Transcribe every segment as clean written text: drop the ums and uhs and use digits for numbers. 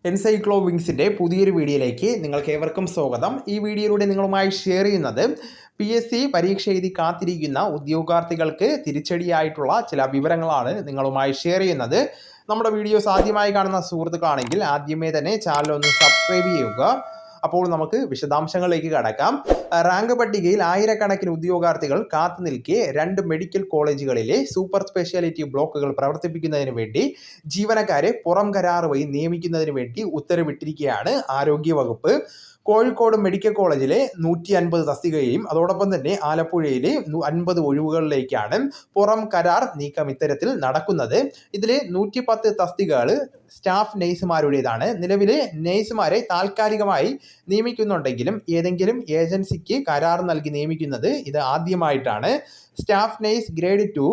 എൻസൈക്ലോ വിങ്സിൻ്റെ പുതിയൊരു വീഡിയോയിലേക്ക് നിങ്ങൾക്ക് ഏവർക്കും സ്വാഗതം. ഈ വീഡിയോയിലൂടെ നിങ്ങളുമായി ഷെയർ ചെയ്യുന്നത് PSC പരീക്ഷ എഴുതി കാത്തിരിക്കുന്ന ഉദ്യോഗാർത്ഥികൾക്ക് തിരിച്ചടിയായിട്ടുള്ള ചില വിവരങ്ങളാണ് നിങ്ങളുമായി ഷെയർ ചെയ്യുന്നത്. നമ്മുടെ വീഡിയോസ് ആദ്യമായി കാണുന്ന സുഹൃത്തുക്കളാണെങ്കിൽ ആദ്യമേ തന്നെ ചാനൽ ഒന്ന് സബ്സ്ക്രൈബ് ചെയ്യുക. അപ്പോൾ നമുക്ക് വിശദാംശങ്ങളിലേക്ക് കടക്കാം. റാങ്ക് പട്ടികയിൽ ആയിരക്കണക്കിന് ഉദ്യോഗാർത്ഥികൾ കാത്തു നിൽക്കെ 2 മെഡിക്കൽ കോളേജുകളിലെ സൂപ്പർ സ്പെഷ്യാലിറ്റി ബ്ലോക്കുകൾ പ്രവർത്തിപ്പിക്കുന്നതിന് വേണ്ടി ജീവനക്കാരെ പുറം കരാർ വഴി നിയമിക്കുന്നതിന് വേണ്ടി ഉത്തരവിട്ടിരിക്കുകയാണ് ആരോഗ്യവകുപ്പ്. കോഴിക്കോട് മെഡിക്കൽ കോളേജിലെ 150 തസ്തികയും അതോടൊപ്പം തന്നെ ആലപ്പുഴയിലെ 50 ഒഴിവുകളിലേക്കാണ് പുറം കരാർ നീക്കം ഇത്തരത്തിൽ നടക്കുന്നത്. ഇതിൽ 110 തസ്തികകൾ സ്റ്റാഫ് നഴ്സുമാരുടേതാണ്. നിലവിലെ നഴ്സുമാരെ താൽക്കാലികമായി നിയമിക്കുന്നുണ്ടെങ്കിലും ഏതെങ്കിലും ഏജൻസിക്ക് കരാർ നൽകി നിയമിക്കുന്നത് ഇത് ആദ്യമായിട്ടാണ്. സ്റ്റാഫ് നഴ്സ് ഗ്രേഡ് 2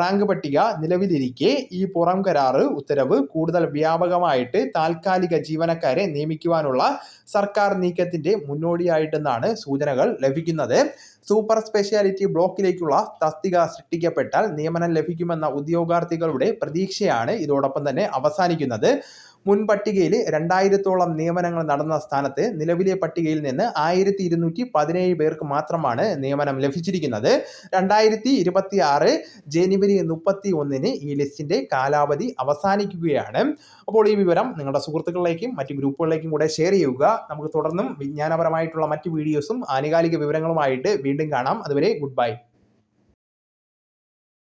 റാങ്ക് പട്ടിക നിലവിലിരിക്കെ ഈ പുറം കരാർ ഉത്തരവ് കൂടുതൽ വ്യാപകമായിട്ട് താൽക്കാലിക ജീവനക്കാരെ നിയമിക്കുവാനുള്ള സർക്കാർ നീക്കത്തിന്റെ മുന്നോടിയായിട്ടെന്നാണ് സൂചനകൾ ലഭിക്കുന്നത്. സൂപ്പർ സ്പെഷ്യാലിറ്റി ബ്ലോക്കിലേക്കുള്ള തസ്തിക സൃഷ്ടിക്കപ്പെട്ടാൽ നിയമനം ലഭിക്കുമെന്ന ഉദ്യോഗാർത്ഥികളുടെ പ്രതീക്ഷയാണ് ഇതോടൊപ്പം തന്നെ അവസാനിക്കുന്നത്. മുൻ പട്ടികയിൽ 2000-ഓളം നിയമനങ്ങൾ നടന്ന സ്ഥാനത്ത് നിലവിലെ പട്ടികയിൽ നിന്ന് 1217 പേർക്ക് മാത്രമാണ് നിയമനം ലഭിച്ചിരിക്കുന്നത്. 2026 ജനുവരി 31 ഈ ലിസ്റ്റിന്റെ കാലാവധി അവസാനിക്കുകയാണ്. അപ്പോൾ ഈ വിവരം നിങ്ങളുടെ സുഹൃത്തുക്കളിലേക്കും മറ്റ് ഗ്രൂപ്പുകളിലേക്കും കൂടെ ഷെയർ ചെയ്യുക. നമുക്ക് തുടർന്നും വിജ്ഞാനപരമായിട്ടുള്ള മറ്റ് വീഡിയോസും ആനുകാലിക വിവരങ്ങളുമായിട്ട് വീണ്ടും കാണാം. അതുവരെ ഗുഡ് ബൈ.